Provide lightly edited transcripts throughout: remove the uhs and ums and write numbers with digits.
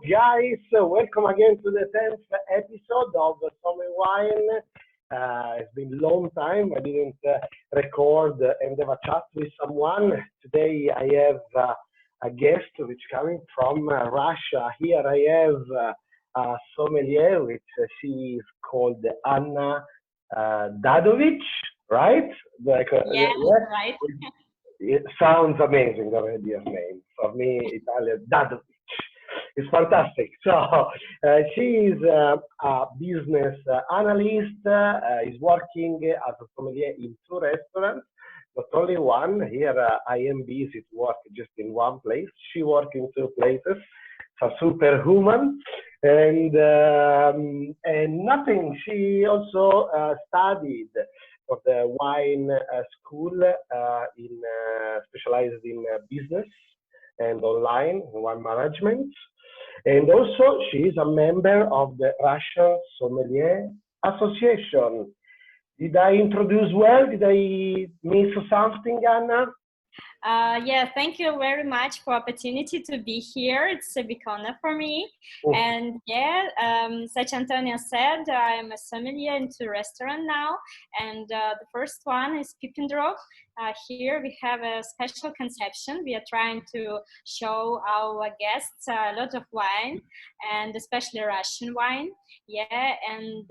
guys, welcome again to the 10th episode of Somm and Wine. It's been a long time. I didn't record and have a chat with someone. Today I have a guest which is coming from Russia. Here I have a sommelier, which she is called Anna Davidovich, right? Yeah, right. It sounds amazing already, her name. For me, Italian, Davidovich. It's fantastic. So she is a business analyst, is working as a sommelier in two restaurants, not only one. Here I am busy to work just in one place. She works in two places. It's a superhuman. And nothing. She also studied for the wine school, specialized in business and online wine management. And also, she is a member of the Russian Sommelier Association. Did I introduce well? Did I miss something, Anna? Yeah, thank you very much for opportunity to be here. It's a big honor for me. Oh. And yeah, such Antonia said, I am a sommelier into restaurant now. And the first one is Pipendrog. Here we have a special conception. We are trying to show our guests a lot of wine, and especially Russian wine. Yeah, and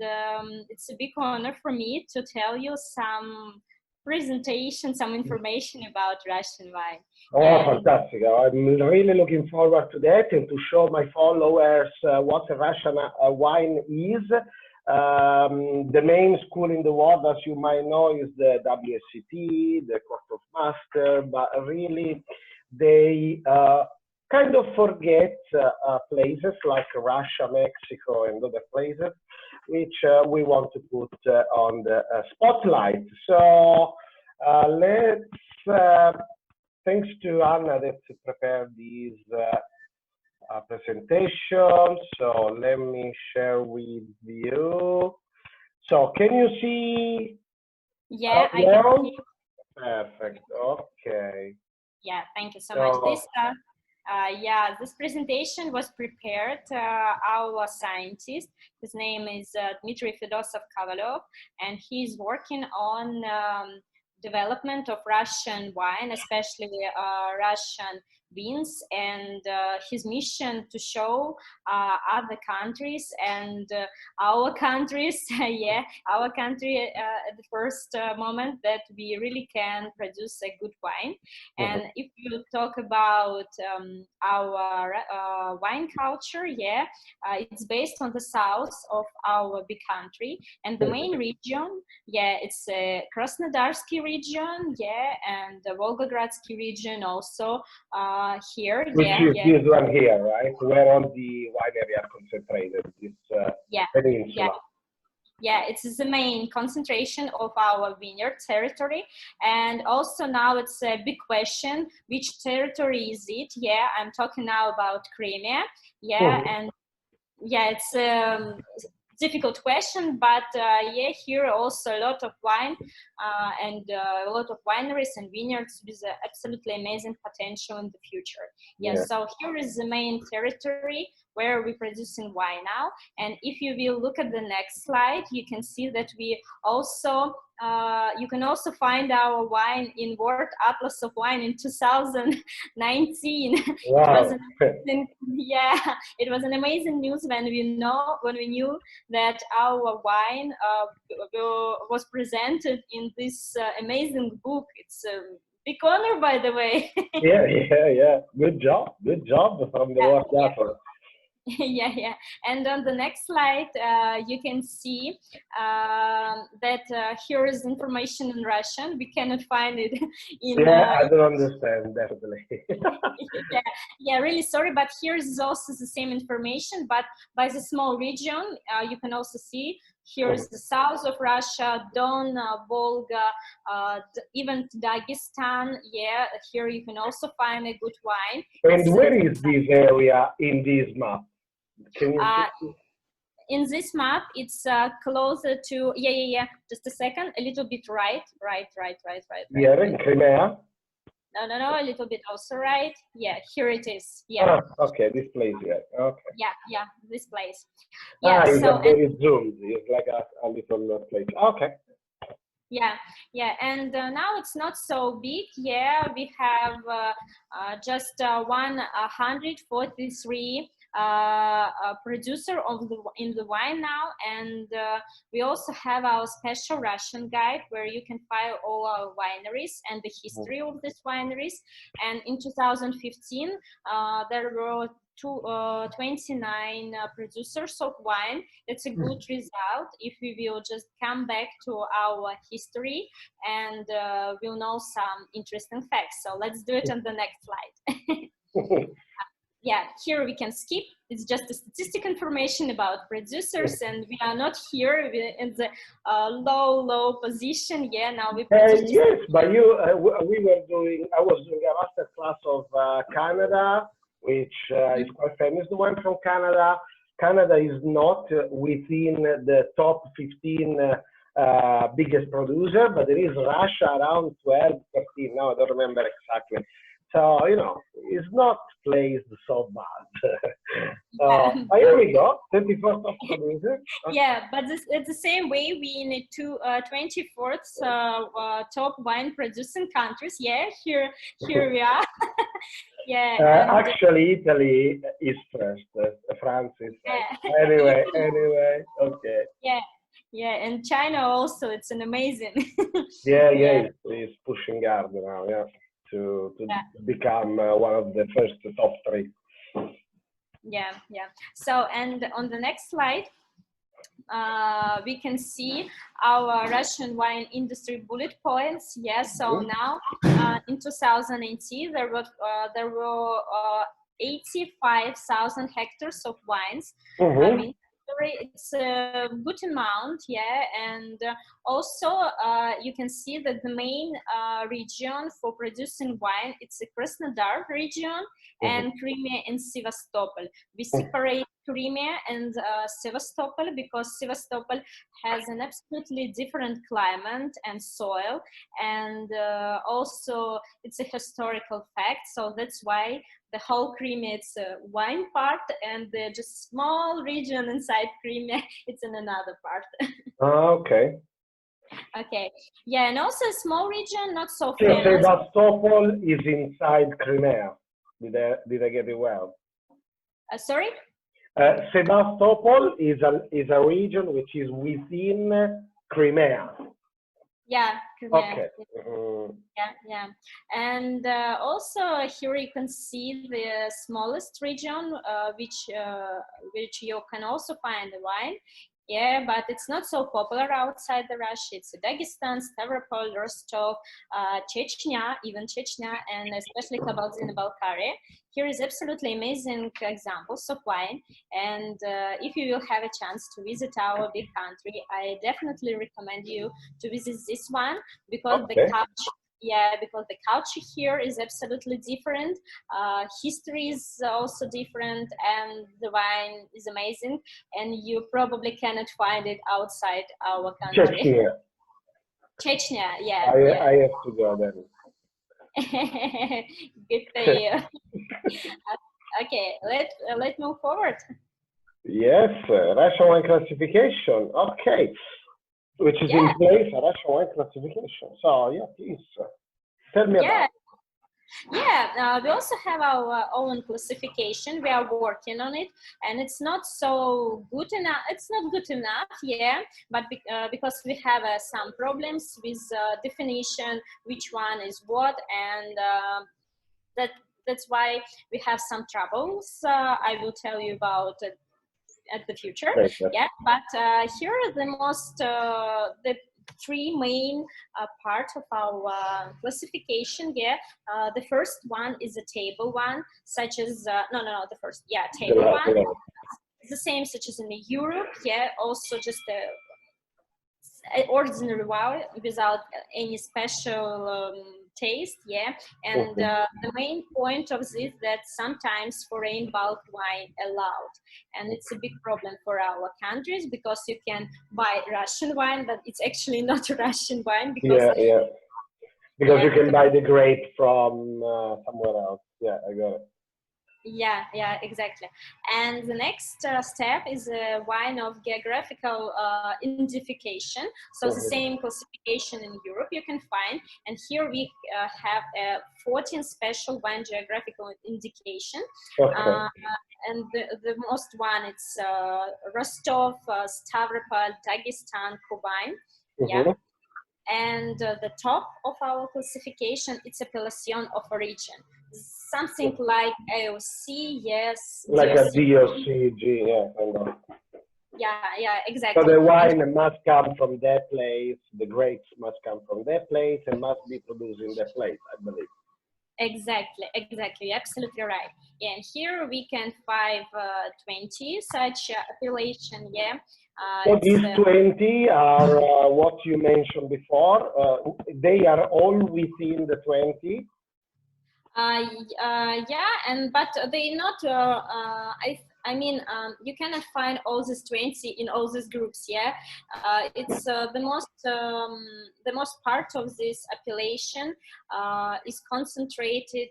it's a big honor for me to tell you some presentation, some information about Russian wine. Oh, and fantastic. I'm really looking forward to that and to show my followers what a Russian wine is. The main school in the world, as you might know, is the WSET, the Court of Master, but really they kind of forget places like Russia, Mexico, and other places, which we want to put on the spotlight. So thanks to Anna that prepared these presentations. So let me share with you. So can you see? Yeah, I can see. Perfect. Okay. Yeah, thank you so much. This presentation was prepared our scientist. His name is Dmitry Fedosov-Kovalov, and he's working on development of Russian wine, especially Russian beans, and his mission to show other countries and our countries, our country at the first moment that we really can produce a good wine. And if you talk about our wine culture, it's based on the south of our big country, and the main region, it's a Krasnodarsky region, and the Volgogradsky region also. Here, which is this one here, right? Where all the wine area concentrated. This peninsula. Yeah, it's the main concentration of our vineyard territory. And also now it's a big question, which territory is it? Yeah, I'm talking now about Crimea. And it's a difficult question, but here also a lot of wine and a lot of wineries and vineyards with absolutely amazing potential in the future. So here is the main territory where we're producing wine now. And if you will look at the next slide, you can see that we also you can also find our wine in World Atlas of Wine in 2019. Wow. It was an amazing news when we knew that our wine was presented in this amazing book. It's a big honor, by the way. Yeah. Good job from the World Atlas. And on the next slide you can see that here is information in Russian. We cannot find it in I don't understand, definitely. Really sorry, but here is also the same information, but by the small region. You can also see here is the south of Russia, Don, Volga, even Dagestan. Here you can also find a good wine. And where is this area in this map? Can you see? In this map, it's closer to, just a second, a little bit right. Here in Crimea? a little bit also right. Yeah, here it is. Yeah. Okay, this place here. Okay. Yeah, this place. Yeah, It's so very zoomed. It's like a little place. Okay. yeah, and now it's not so big. Yeah, we have just 143 producer in the wine now, and we also have our special Russian guide where you can find all our wineries and the history of these wineries. And in 2015, there were 29 producers of wine. It's a good result if we will just come back to our history, and we'll know some interesting facts. So let's do it on the next slide. Yeah, here we can skip. It's just a statistic information about producers, and we are not here in the low position. Yeah, now we produce. Yes, but you, I was doing a master class of Canada, which is quite famous, the one from Canada. Canada is not within the top 15 biggest producer, but there is Russia around 12, 13. Now I don't remember exactly. So, you know, it's not placed so bad. Here we go, 21st of producer. Okay. Yeah, but it's the same way we need to 24th top wine producing countries. Yeah, here we are. Yeah. Actually, Italy is first. France is first. Anyway, okay. Yeah, and China also. It's an amazing. Yeah, it's pushing hard now. Yeah. To become one of the first top 3. Yeah. So, and on the next slide, we can see our Russian wine industry bullet points. Yeah. So now, in 2018, there were 85,000 hectares of wines. I mean, it's a good amount, yeah, and also you can see that the main region for producing wine, it's the Krasnodar region and Crimea and Sevastopol. We separate Crimea and Sevastopol because Sevastopol has an absolutely different climate and soil, and also it's a historical fact, so that's why the whole Crimea, it's a wine part, and the just small region inside Crimea, it's in another part. Okay. Okay. Yeah, and also a small region, not so famous. Sevastopol is inside Crimea. Did I get it well? Sorry? Sevastopol is a region which is within Crimea. Yeah, Crimea. Okay. Yeah. And also here you can see the smallest region, which you can also find the wine. Yeah, but it's not so popular outside the Russia. It's Dagestan, Stavropol, Rostov, Chechnya, and especially Kabardino-Balkaria. Here is absolutely amazing examples of wine. And if you will have a chance to visit our big country, I definitely recommend you to visit this one because the culture. Yeah, because the culture here is absolutely different. History is also different, and the wine is amazing. And you probably cannot find it outside our country. Chechnya, yeah. I have to go then. Good for you. Okay, let's move forward. Yes, Russian wine classification. Okay. Which is in place, a Russian wine classification. So, yeah, please tell me about it. Yeah, we also have our own classification. We are working on it, and it's not so good enough. It's not good enough, yeah, but because we have some problems with definition, which one is what, and that's why we have some troubles. I will tell you about it at the future. Yeah, but here are the most the 3 main parts of our classification. Yeah, the first one is a table one, such as the first table one. It's the same such as in Europe. Yeah, also just a ordinary wine without any special taste. Yeah, and the main point of this that sometimes foreign bulk wine allowed, and it's a big problem for our countries because you can buy Russian wine, but it's actually not Russian wine because Because you can buy the grape from somewhere else. Yeah, I got it. Yeah, exactly. And the next step is a wine of geographical identification. So the same classification in Europe you can find. And here we have 14 special wine geographical indication. Okay. And the most one, it's Rostov, Stavropol, Dagestan, Kuban. Yeah. And the top of our classification, it's appellation of origin. Something like AOC, yes. Like a DOCG, yeah, I know. Yeah, exactly. So the wine must come from that place, the grapes must come from that place, and must be produced in that place, I believe. Exactly. You're absolutely right. Yeah, and here we can find 20 such appellation. Yeah. So these 20 are what you mentioned before. They are all within the 20. Yeah, but they not. I mean, you cannot find all these 20 in all these groups. Yeah, it's the most part of this appellation is concentrated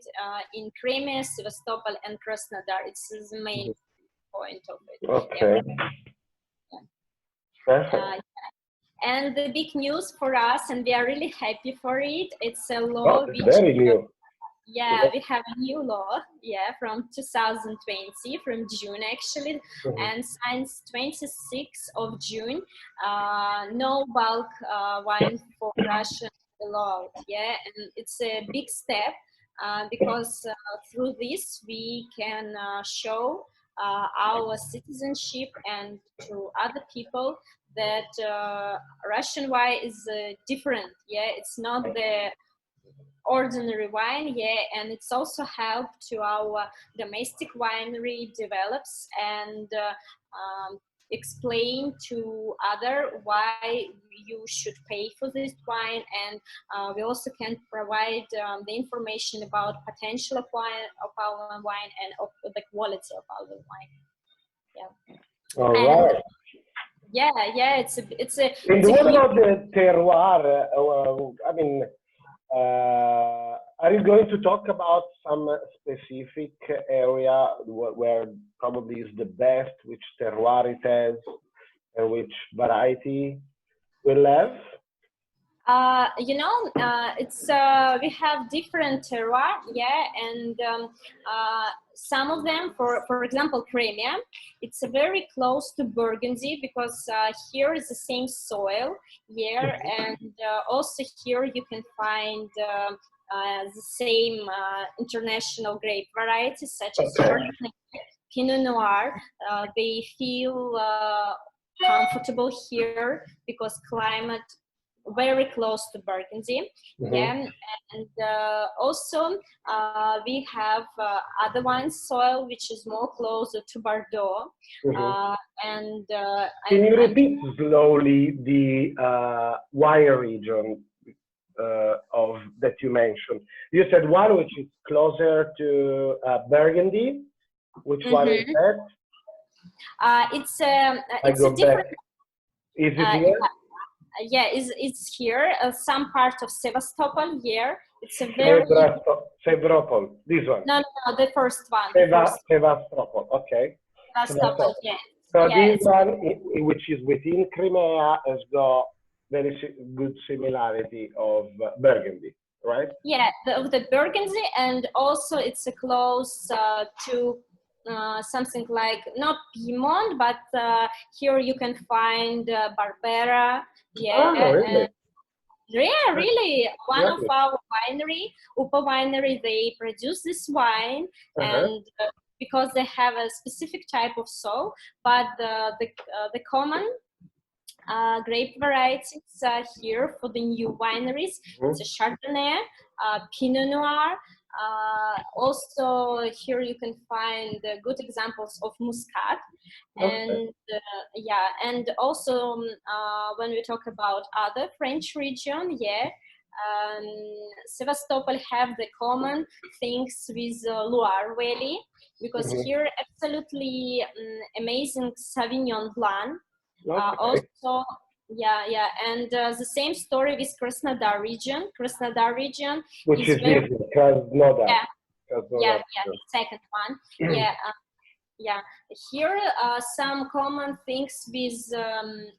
in Crimea, Sevastopol, and Krasnodar. It's the main point of it. Okay. Yeah. Perfect. And the big news for us, and we are really happy for it. It's a Oh, law it's very new. Yeah, we have a new law, from 2020, from June actually, and since 26th of June, no bulk wine for Russia allowed, and it's a big step because through this we can show our citizenship and to other people that Russian wine is different, it's not the ordinary wine, and it's also helped to our domestic winery develops and explain to other why you should pay for this wine, and we also can provide the information about potential of our wine and of the quality of our wine. All right. It's a. And what about the terroir? I mean, are you going to talk about some specific area where probably is the best, which terroir it has, and which variety will have? It's we have different terroir, and some of them, for example, Crimea, it's very close to Burgundy because here is the same soil, and also here you can find the same international grape varieties such as Chardonnay, Pinot Noir. They feel comfortable here because climate very close to Burgundy, and also we have other wine soil which is more closer to Bordeaux. Can you repeat slowly the wine region of that you mentioned? You said one which is closer to Burgundy. Which one is that? It's a different. Is it here? It's here. Some part of Sevastopol here. It's a very. Sevastopol. This one. No, the first one. Sevastopol. Okay. Sevastopol. Yeah. So this one, which is within Crimea, has got very good similarity of Burgundy, right? Yeah, the Burgundy, and also it's close to. Something like not Piedmont, but here you can find Barbera. Really. One of our winery, Upa Winery, they produce this wine, and because they have a specific type of soil, but the common grape varieties here for the new wineries, it's a Chardonnay, Pinot Noir. Also here you can find good examples of Muscat, and and also when we talk about other French region, Sevastopol have the common things with Loire Valley, because here absolutely amazing Sauvignon Blanc. Also yeah. And the same story with Krasnodar region. Krasnodar region which is very, this, Krasnodar. yeah, Krasnodar. second one. Yeah. Here some common things with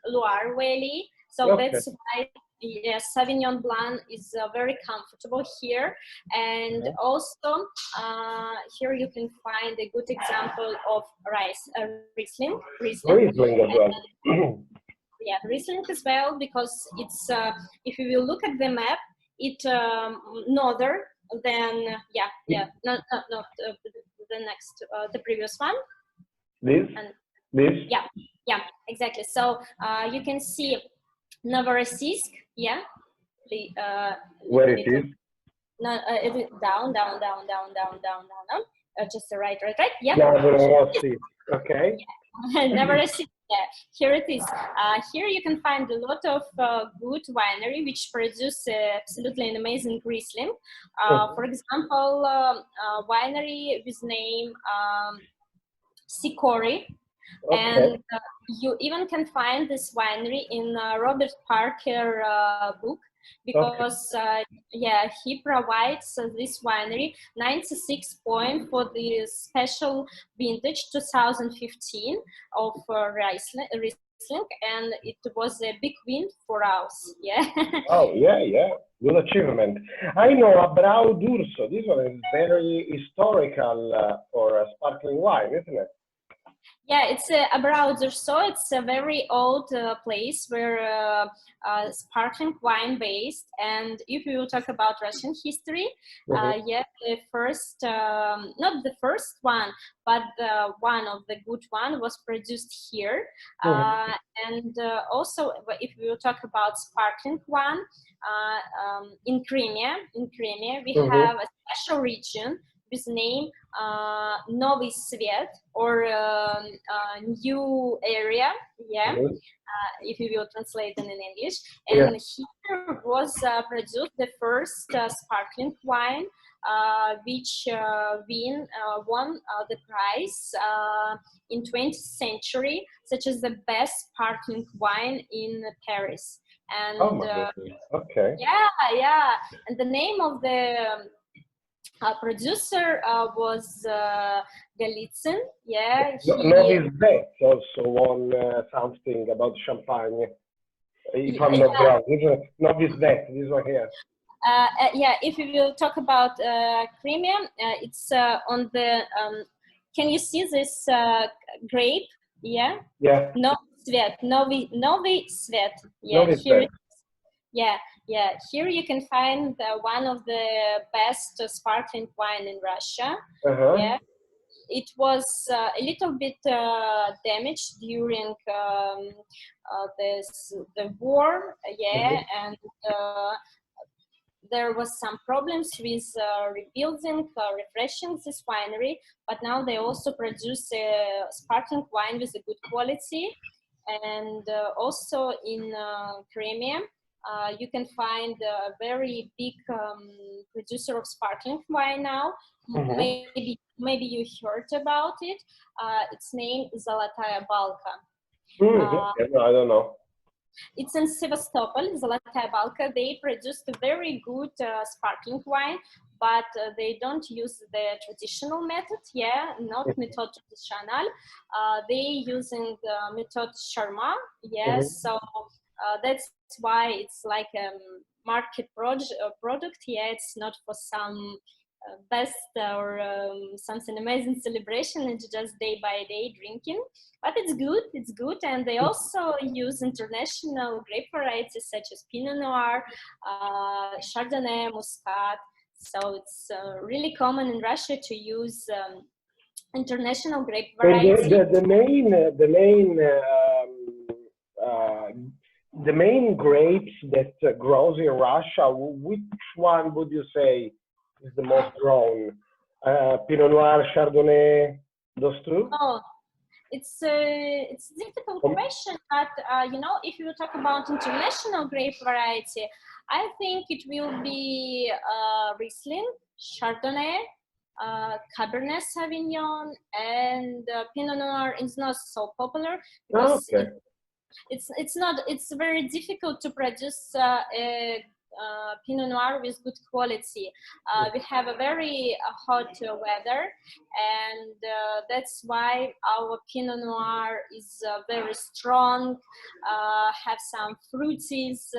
Loire Valley. So Okay. that's why Sauvignon Blanc is very comfortable here. And also here you can find a good example of Riesling. Riesling as well. Yeah, Riesling as well, because it's if you will look at the map, it northern than no, the next the previous one. This? And This? Yeah, exactly. So you can see Novorossiysk, Where it is? No, down. Just right. Yeah. Novorossiysk. Okay. Novorossiysk. Yeah, here it is. Here you can find a lot of good winery which produce absolutely an amazing Riesling. For example, winery with name Sikori. Okay. And you even can find this winery in Robert Parker book, because he provides this winery 96 points for the special vintage 2015 of Riesling, and it was a big win for us. Oh, yeah. Good achievement. I know Abrao d'Urso. This one is very historical for sparkling wine, isn't it? Yeah, it's Abrao d'Urso. It's a very old place where sparkling wine based. And if you talk about Russian history, the first, not the first one, but one of the good one was produced here. And also, if you talk about sparkling wine, in Crimea, we have a special region with name Novy Svet, or new area, if you will translate it in English. And here was produced the first sparkling wine, which won the prize in 20th century, such as the best sparkling wine in Paris. And and the name of the producer was Golitsyn. Novy Svet also won something about champagne. If I'm not wrong, Novy Svet, this one here. If we will talk about Crimea, it's on the. Can you see this grape? Yeah. Novy Svet. Here you can find one of the best sparkling wine in Russia. It was a little bit damaged during the war, and there was some problems with rebuilding, refreshing this winery, but now they also produce sparkling wine with a good quality. And also in Crimea, you can find a very big producer of sparkling wine now. Maybe you heard about it. It's named Zolotaya Balka. I don't know. It's in Sevastopol, Zolotaya Balka. They produced a very good sparkling wine, but they don't use the traditional method, not method traditional. They using the method Sharma, so that's why it's like a market product, it's not for some best or something amazing celebration. It's just day by day drinking, but it's good. And they also use international grape varieties such as Pinot Noir, Chardonnay, Muscat. So it's really common in Russia to use international grape varieties. The main grapes that grows in Russia, which one would you say is the most grown? Pinot Noir, Chardonnay, those two? Oh, it's a difficult question, but if you talk about international grape variety, I think it will be Riesling, Chardonnay, Cabernet Sauvignon, and Pinot Noir is not so popular because It's very difficult to produce Pinot Noir with good quality. We have a very hot weather, and that's why our Pinot Noir is very strong, have some fruities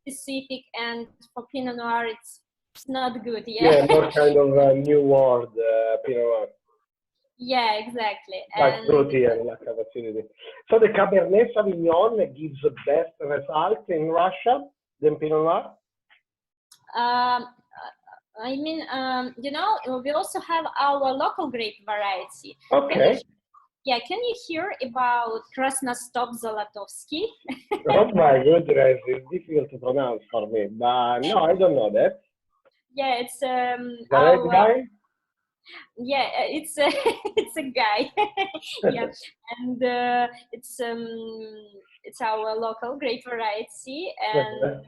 specific, and for Pinot Noir it's not good. Yeah, more kind of a new world Pinot Noir. Yeah, exactly. Like fruity and lack of acidity. So the Cabernet Sauvignon gives the best results in Russia than Pinot Noir? I mean, you know, we also have our local grape variety. Okay. Can you hear about Krasnostop Zolotovsky? Oh my goodness, it's difficult to pronounce for me, but no, I don't know that. Yeah, it's the red guy? Yeah, it's a guy. Yeah, and it's our local grape variety, and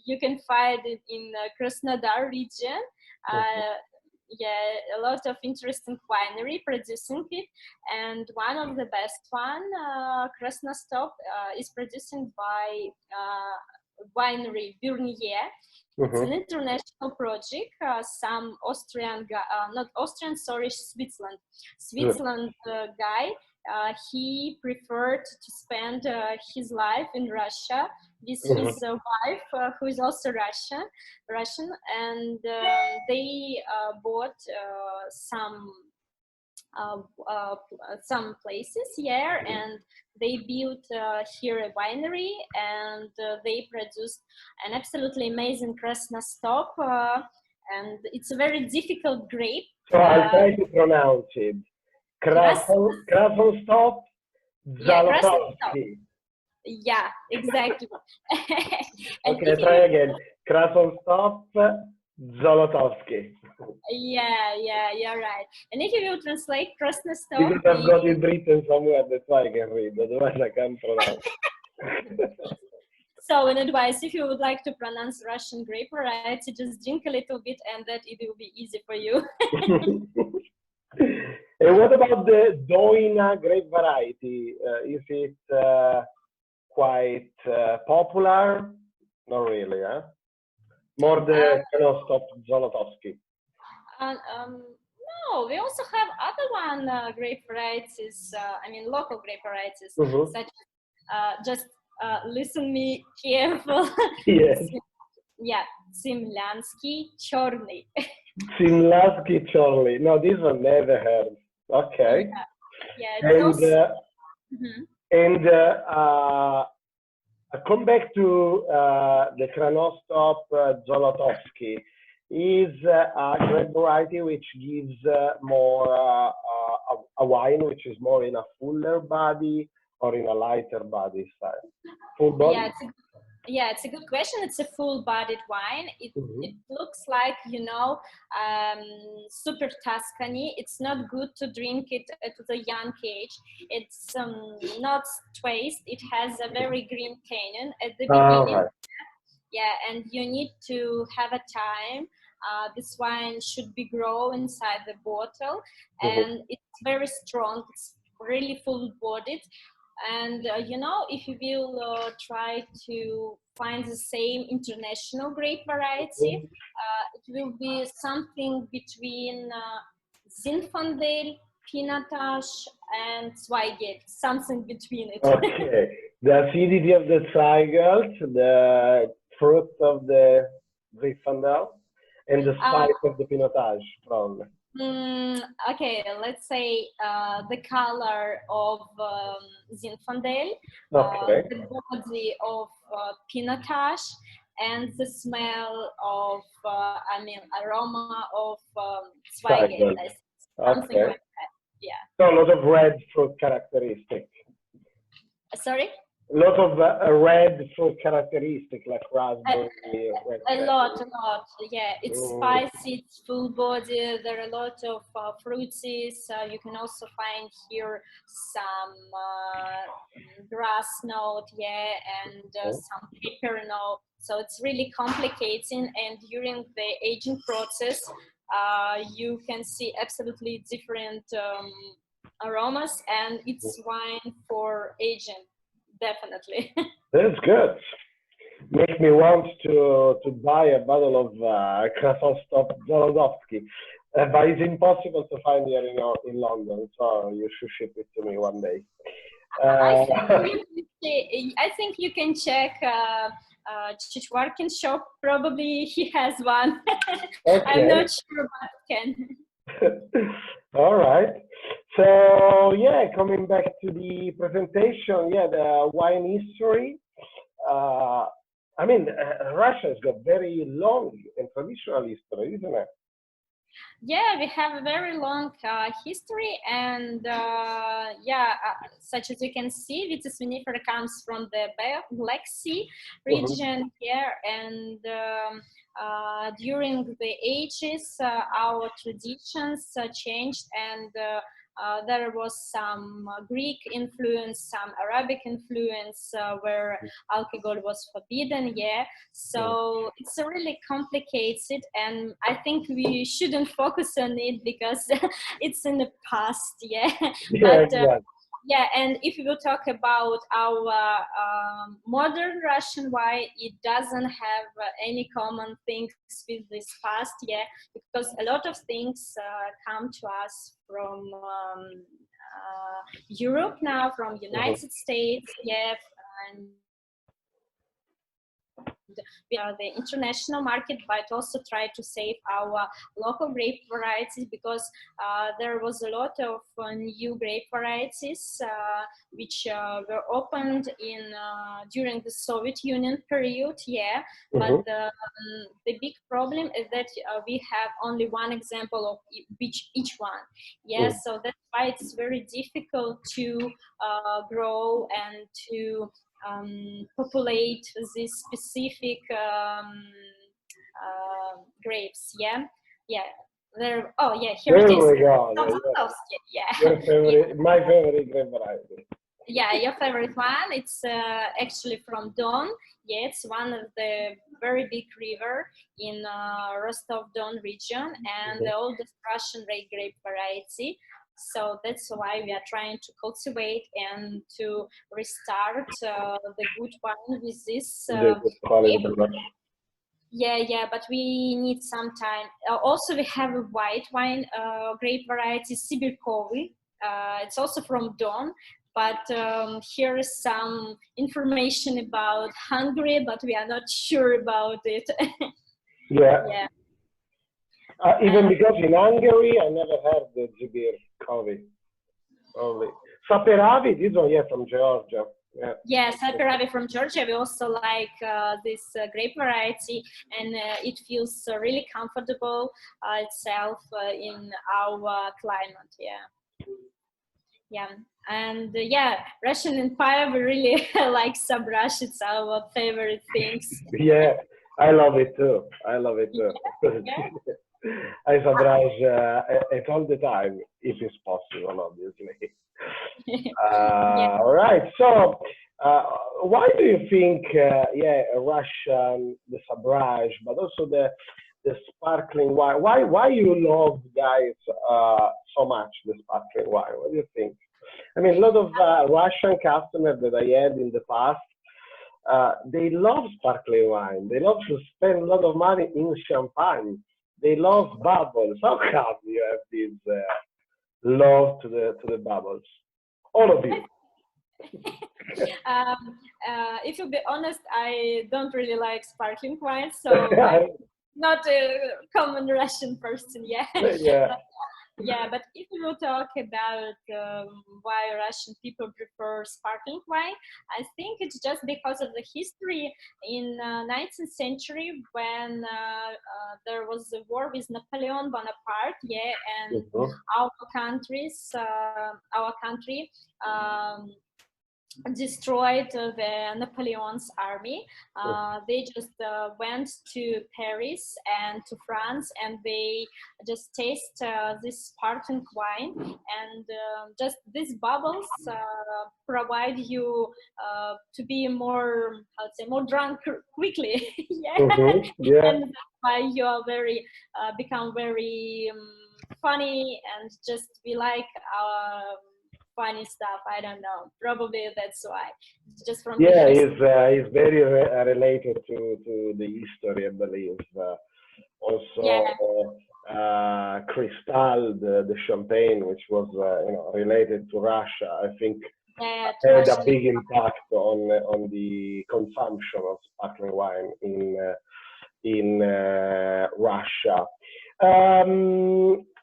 you can find it in Krasnodar region. Yeah, a lot of interesting winery producing it, and one of the best one, Krasnostop, is producing by winery Burnier. It's an international project. Some Austrian, not Austrian, sorry, Switzerland guy. He preferred to spend his life in Russia with his wife, who is also Russian, and they bought some places here, and they built here a winery, and they produced an absolutely amazing Krasnostop, and it's a very difficult grape. So I'll try to pronounce it. Krasnostop Zolotovsky. Yeah, exactly. Okay, try again. Krasnostop Zolotovsky. Yeah, you're right. And if you will translate Krasnostop, because I've got it written somewhere, that's why I can read, otherwise I can't pronounce. So an advice, if you would like to pronounce Russian grape variety, just drink a little bit, and that it will be easy for you. And what about the Doina grape variety? Is it quite popular? Not really, huh? More the Krasnostop Zolotovsky. No, we also have other one grape varieties. I mean, local grape varieties, such as just listen me careful. Yes. Yeah, Simlansky Chorny. Simlansky Chorny. No, this one never heard. Okay. Yeah. And I come back to the Krasnostop Zolotovsky. Is a grape variety which gives more a wine which is more in a fuller body or in a lighter body style? Full body? Yeah, it's a good question. It's a full-bodied wine. It looks like, you know, super Tuscany. It's not good to drink it at the young age. It's not twist. It has a very green tannin at the beginning. Right. Yeah, and you need to have a time. This wine should be grown inside the bottle, and it's very strong. It's really full-bodied. And you know, if you will try to find the same international grape variety, it will be something between Zinfandel, Pinotage, and Zweigelt, something between it. Okay, the acidity of the Zweigelt, the fruit of the Zinfandel, and the spice of the Pinotage, probably. Okay, let's say the color of Zinfandel, the body of Pinotage, and the smell of, I mean, aroma of Zweigelt. Something like that, yeah. So a lot of red fruit characteristic. Sorry? A lot of red fruit characteristic, like raspberry. A lot, yeah. It's spicy, it's full body. There are a lot of fruities. You can also find here some grass note, yeah, and some pepper note. So it's really complicating, and during the aging process, you can see absolutely different aromas, and it's wine for aging. definitely. That's good. Make me want to buy a bottle of Krasnodar Zolotowski. But it's impossible to find here in London, so you should ship it to me one day. I think you can check Chichwarkin's shop. Probably he has one. Okay. I'm not sure, but can. All right. So yeah, coming back to the presentation, yeah, the wine history. I mean, Russia's got very long and traditional history, isn't it? Yeah, we have a very long history, and such as you can see, Vitis vinifera comes from the Black Sea region here, and during the ages, our traditions changed, and there was some Greek influence, some Arabic influence, where alcohol was forbidden. Yeah, so it's really complicated, and I think we shouldn't focus on it because it's in the past. Yeah, Yeah, but yeah, and if we will talk about our modern Russian wine, it doesn't have any common things with this past, yeah, because a lot of things come to us from Europe now, from United States, yeah, and we are the international market, but also try to save our local grape varieties, because there was a lot of new grape varieties which were opened in during the Soviet Union period, yeah. But the big problem is that we have only one example of each one, yeah. So that's why it's very difficult to grow and to populate these specific grapes, yeah. There. Oh yeah, here it is. There we go. Yeah. Your favorite, my favorite grape variety. Yeah, your favorite one. It's actually from Don. Yeah, it's one of the very big river in Rostov-Don region, and the oldest Russian red grape variety. So that's why we are trying to cultivate and to restart the good wine with this. Yeah, but we need some time. Also, we have a white wine grape variety, Sibirkovi. It's also from Don. But here is some information about Hungary, but we are not sure about it. Yeah. Even because in Hungary, I never had the Sibirkovi. Only Saperavi, this one, yeah, from Georgia. Yeah, Saperavi from Georgia. We also like this grape variety, and it feels really comfortable itself in our climate. Yeah, and Russian Empire. We really like Sabrash. It's our favorite things. Yeah, I love it too. Yeah. I Sabrash it all the time, if it's possible, obviously. All right. So, why do you think, Russian, the Sabrash, but also the sparkling wine? Why you love, guys, so much the sparkling wine? What do you think? I mean, a lot of Russian customers that I had in the past, they love sparkling wine. They love to spend a lot of money in champagne. They love bubbles. How come you have this love to the bubbles? All of you. If you'll be honest, I don't really like sparkling wine, so I'm not a common Russian person. Yeah, but if we will talk about why Russian people prefer sparkling wine, I think it's just because of the history in 19th century when there was a war with Napoleon Bonaparte, and our country destroyed the Napoleon's army. They just went to Paris and to France, and they just taste this sparkling wine, and just these bubbles provide you to be more, more drunk quickly. And that's why you are very become very funny, and just we like our funny stuff. I don't know. Probably that's why. It's just from the Yeah, history. he's very related to the history, I believe. Yeah, Also, Cristal, the champagne, which was related to Russia, I think yeah, to had a Russian. big impact on the consumption of sparkling wine in Russia.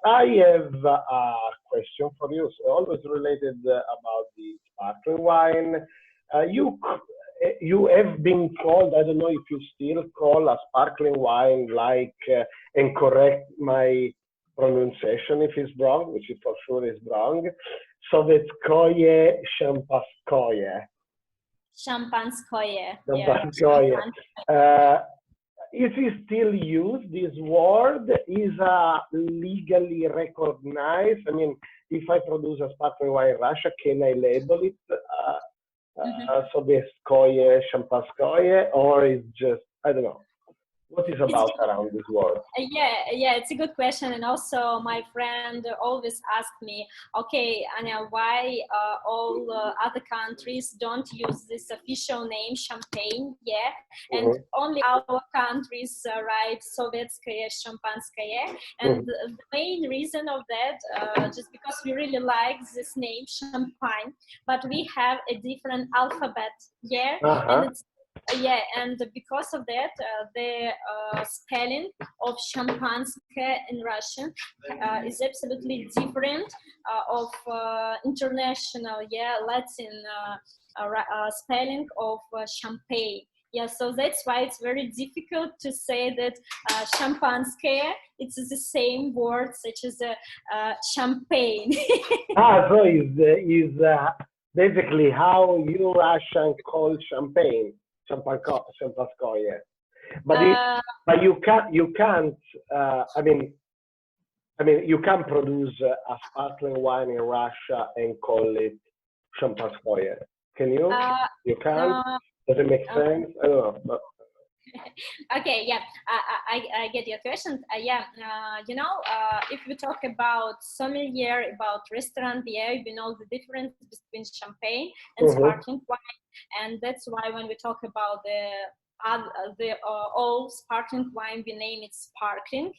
I have a question for you, so always related about the sparkling wine. You have been called, I don't know if you still call a sparkling wine like, and correct my pronunciation if it's wrong, which is for sure is wrong, Sovetskoye Champaskoye. Champanskoye. Yeah, Champaskoye. Is it still used, this word? Is legally recognized? I mean, if I produce a sparkling wine in Russia, can I label it Sovetskoye, Champanskoye, or is just, I don't know. What is about around this word? Yeah, it's a good question. And also my friend always asked me, okay, Anya, why all other countries don't use this official name, champagne, yeah, and only our countries write Sovetskaya, Champanskaya. And the main reason of that, just because we really like this name, champagne, but we have a different alphabet, yeah, and it's and because of that, the spelling of Champanskaya in Russian is absolutely different of international, Latin spelling of champagne. Yeah, so that's why it's very difficult to say that Champanskaya, it's the same word such as champagne. So is basically how you Russian call champagne. Champanskoye, but you can't. I mean, you can produce a sparkling wine in Russia and call it Champanskoye. Can you? You can't. Does it make sense? I don't know. But... Okay, yeah, I get your question. If we talk about sommelier, about restaurant, we know the difference between champagne and sparkling wine, and that's why when we talk about the all sparkling wine, we name it sparkling,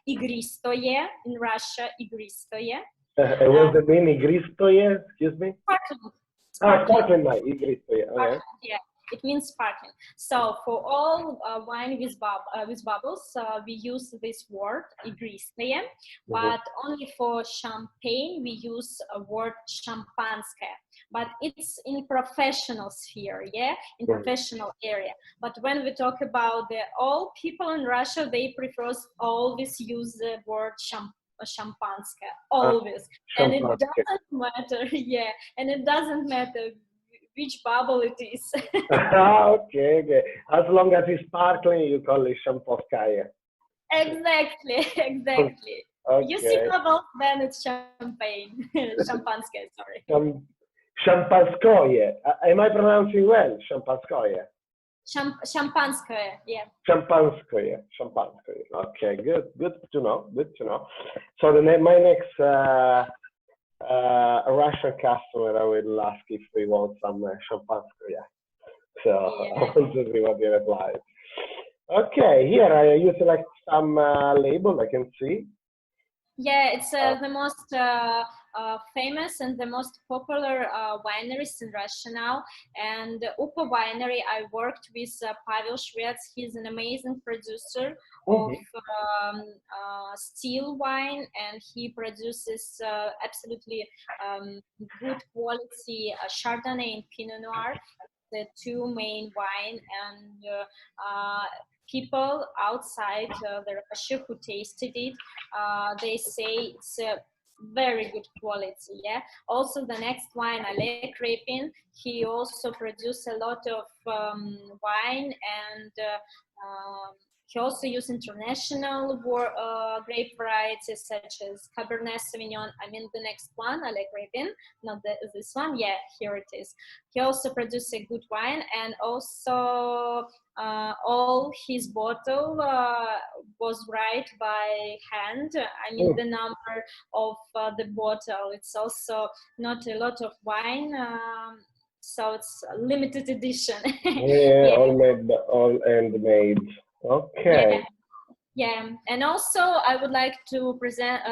igristoye in Russia, igristoye. What's the mean, igristoye? Excuse me. Sparkling. Sparkling wine, igristoye. Okay. Yeah. It means sparkling. So for all wine with bubbles, we use this word igristoye, but only for champagne we use a word champanskaya. But it's in professional sphere, in professional area. But when we talk about all people in Russia, they prefer always use the word champanskaya, always, and it doesn't matter, and it doesn't matter which bubble it is. Okay. As long as it's sparkling, you call it Champanskaya. Exactly. Okay. You see bubbles, then it's champagne. Champanskaya, sorry. Champanskoye. Am I pronouncing well? Champanskoye. Champanskaya, yeah. Champanskoye. Okay, good to know. So my next Russian customer, I will ask if they want some Champanskaya. So I want to see what they reply. Okay, here you select some label I can see. Yeah, it's the most famous and the most popular wineries in Russia now. And Upa Winery, I worked with Pavel Shvets. He's an amazing producer of still wine, and he produces absolutely good quality Chardonnay and Pinot Noir, the two main wine. And people outside the Russia who tasted it, they say it's a very good quality. Also the next wine, grape, he also produced a lot of wine, and He also used international grape varieties such as Cabernet Sauvignon. I mean the next one, I like graping, not this one. Yeah, here it is. He also produced a good wine, and also all his bottle was right by hand. I mean the number of the bottle. It's also not a lot of wine. So it's a limited edition. Yeah, Yeah. all handmade. Okay. Yeah, and also I would like to present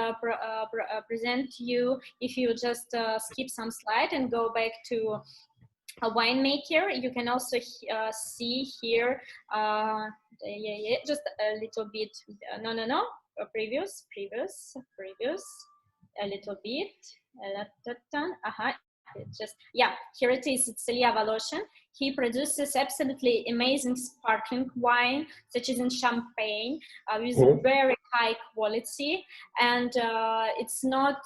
you, if you just skip some slide and go back to a winemaker, you can also see here, just a little bit, previous, a little bit, just, yeah, here it is. It's Ilya Voloshin. He produces absolutely amazing sparkling wine, such as in champagne, with very high quality, and it's not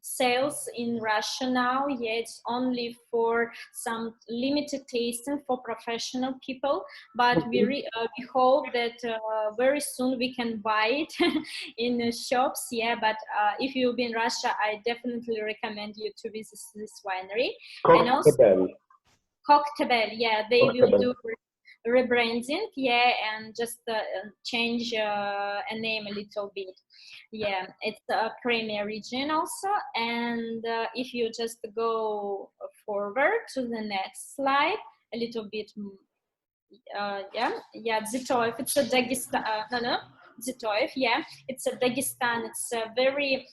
sales in Russia now. Yeah, it's only for some limited tasting for professional people, but we hope that very soon we can buy it in the shops. Yeah, but if you'll be in Russia, I definitely recommend you to visit this winery. And also Cocktail, yeah, they will do rebranding, yeah, and just change a name a little bit. Yeah, it's a creamy region also. And if you just go forward to the next slide a little bit, Zitoev, it's a Dagestan, Zitoev, yeah, it's a Dagestan. It's a very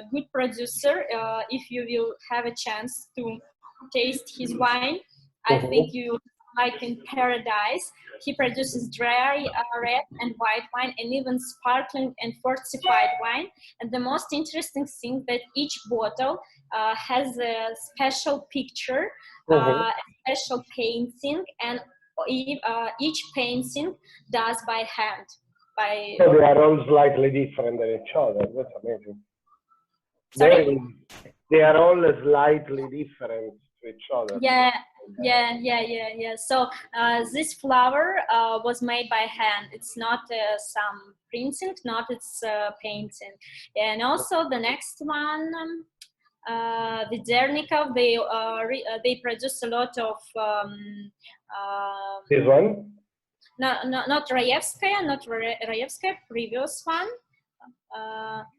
good producer. If you will have a chance to taste his wine, I think you like in paradise. He produces dry red and white wine, and even sparkling and fortified wine. And the most interesting thing that each bottle has a special picture, a special painting, and each painting does by hand. So they are all slightly different than each other. That's amazing. Sorry? They are all slightly different to each other. Yeah. So this flower was made by hand. It's not some printing, not it's painting. And also the next one, the Dernikov, they produce a lot of this one? No, not Rayevskaya, previous one.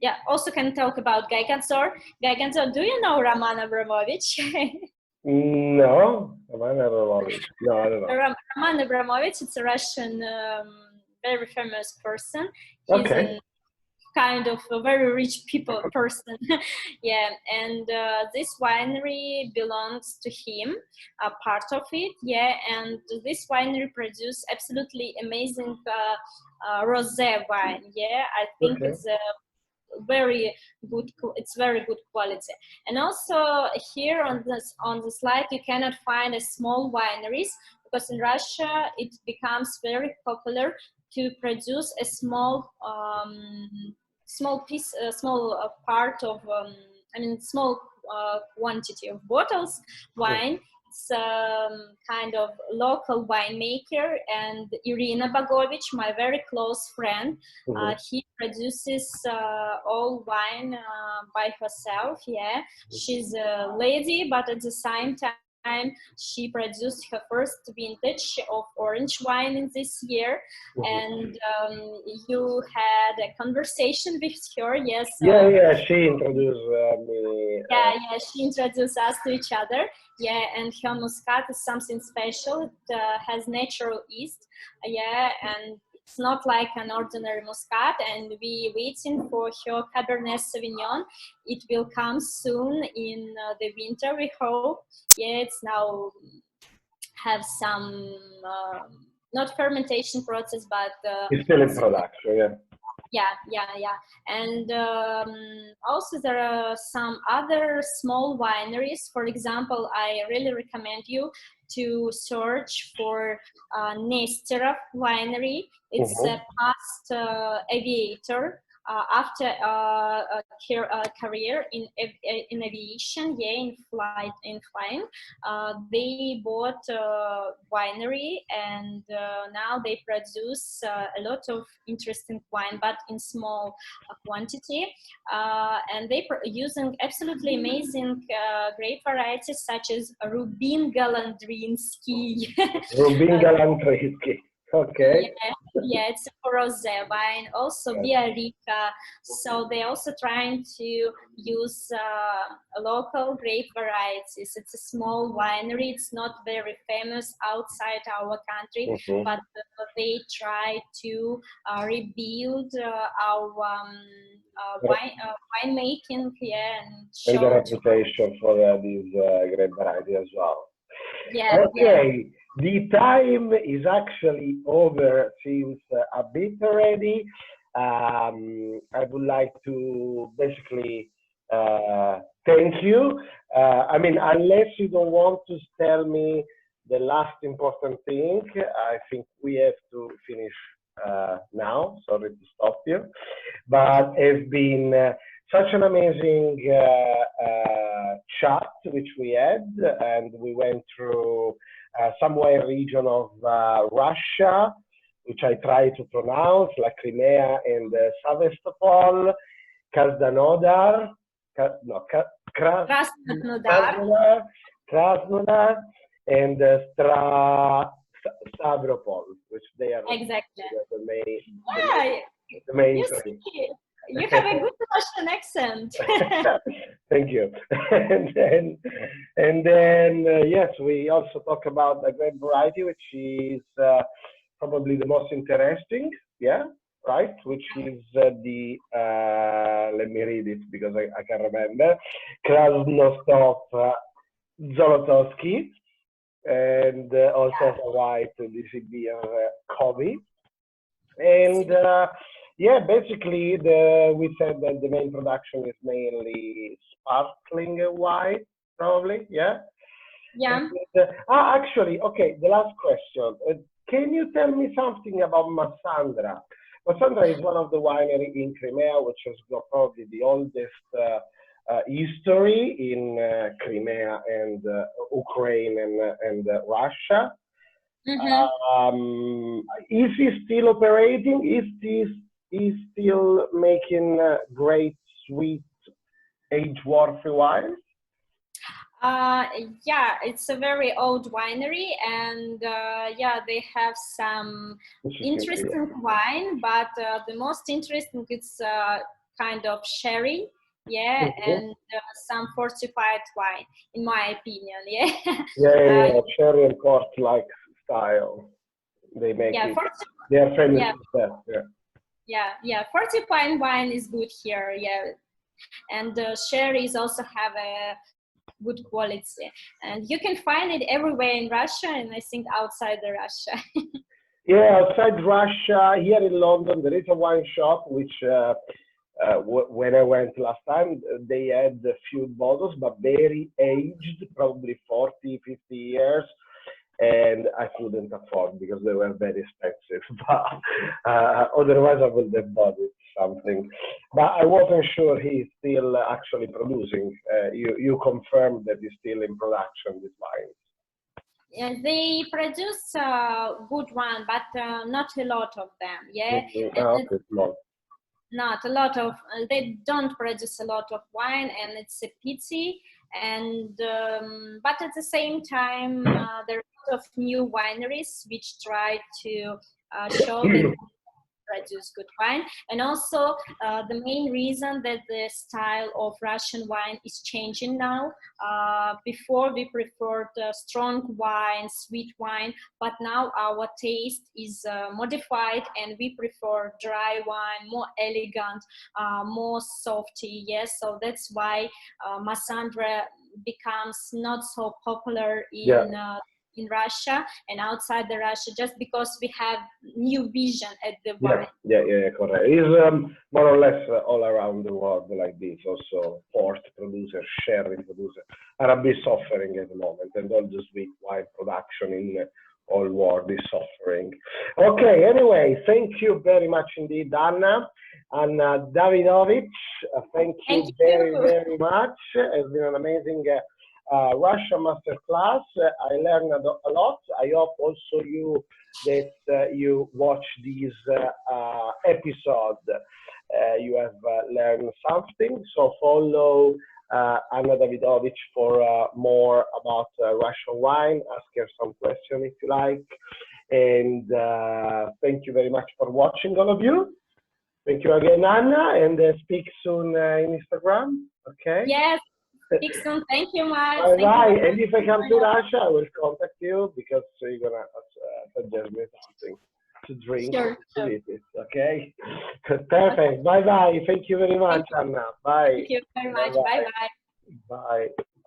Yeah, also can talk about Gaiganzor. Gaiganzor, do you know Roman Abramovich? No, Roman Abramovich. No, I don't know. Roman Abramovich, it's a Russian, very famous person. He's a kind of a very rich person. Yeah, and this winery belongs to him, a part of it. Yeah, and this winery produces absolutely amazing rosé wine. Yeah, I think it's a very good, it's very good quality. And also here on the slide you cannot find a small wineries, because in Russia it becomes very popular to produce a small part of small quantity of bottles wine. It's kind of local winemaker, and Irina Bogovich, my very close friend, he produces all wine by herself. Yeah, she's a lady, but at the same time she produced her first vintage of orange wine in this year. And you had a conversation with her. Yes. Yeah, she introduced me. Yeah, she introduced us to each other. Yeah, and her Muscat is something special. It has natural yeast. Yeah, and it's not like an ordinary Muscat. And we waiting for her Cabernet Sauvignon. It will come soon in the winter, we hope. Yeah, it's now have some not fermentation process, but it's still in production. Yeah. And also there are some other small wineries. For example, I really recommend you to search for Nesterov winery. It's a past aviator. after a career in aviation, in flying, they bought a winery, and now they produce a lot of interesting wine, but in small quantity, and they using absolutely amazing grape varieties such as Rubin Galandrinsky. Rubin Galandrinsky. Okay. Yeah, it's a rosé wine, also Biarica. So they're also trying to use local grape varieties. It's a small winery. It's not very famous outside our country, but they try to rebuild our winemaking here and show and the reputation for these grape variety as well. Yeah. Okay. The time is actually over since a bit already. I would like to basically thank you. I mean, unless you don't want to tell me the last important thing, I think we have to finish now. Sorry to stop you. But it's been such an amazing chat which we had, and we went through somewhere region of Russia, which I try to pronounce, like Crimea and Sevastopol, Krasnodar, Krasnodar, and Stavropol, which they are exactly the main three. You have a good Russian accent. Thank you. And then yes, we also talk about the grape variety, which is probably the most interesting. Yeah, right. Which is the let me read it because I can't remember. Krasnostov Zolotowski, and also a white beer Kobe, and. Yeah, basically, we said that the main production is mainly sparkling wine, probably, yeah? Yeah. And, actually, okay, the last question. Can you tell me something about Massandra? Massandra is one of the wineries in Crimea, which has got probably the oldest history in Crimea and Ukraine and Russia. Is he still operating? Is still making great, sweet, age-worthy wines? Yeah, it's a very old winery, and yeah, they have some interesting wine, but the most interesting is kind of sherry, yeah, and some fortified wine, in my opinion, yeah. Yeah, sherry and port-like style. They make it. They are famous for that. Yeah, fortified wine is good here, yeah, and sherries also have a good quality, and you can find it everywhere in Russia, and I think outside the Russia. Yeah, outside Russia, here in London, there is a wine shop which, when I went last time, they had a few bottles, but very aged, probably 40, 50 years. And I couldn't afford because they were very expensive. But otherwise, I would have bought it something. But I wasn't sure he's still actually producing. You confirmed that he's still in production, this wine. Yeah, they produce good one, but not a lot of them. Yeah, Okay, not a lot of. They don't produce a lot of wine, and it's a pity. And but at the same time, there are a lot of new wineries which try to show that they produce good wine, and also the main reason that the style of Russian wine is changing now. Before we preferred strong wine, sweet wine, but now our taste is modified, and we prefer dry wine, more elegant, more softy. Yes, so that's why Massandra becomes not so popular in Russia and outside the Russia, just because we have new vision at the wine. Yeah, correct. It's more or less all around the world like this. Also, port producers, sherry producers are a bit suffering at the moment, and all the sweet wine production in all world is suffering. Okay, anyway, thank you very much indeed, Anna. Anna Davidovich. Thank you Thank very, you. very much. It's been an amazing Russian masterclass. I learned a lot. I hope also you that you watch this episode. You have learned something. So follow Anna Davidovich for more about Russian wine. Ask her some questions if you like. And thank you very much for watching, all of you. Thank you again, Anna, and speak soon in Instagram. Okay? Yes, speak soon. Thank you, Mark. Bye-bye. And if I come to Russia, I will contact you because you're going to suggest me something to drink, sure. to eat it. Okay? Perfect. Bye-bye. Thank you very much, Anna. Bye. Thank you very much. Bye-bye. Bye.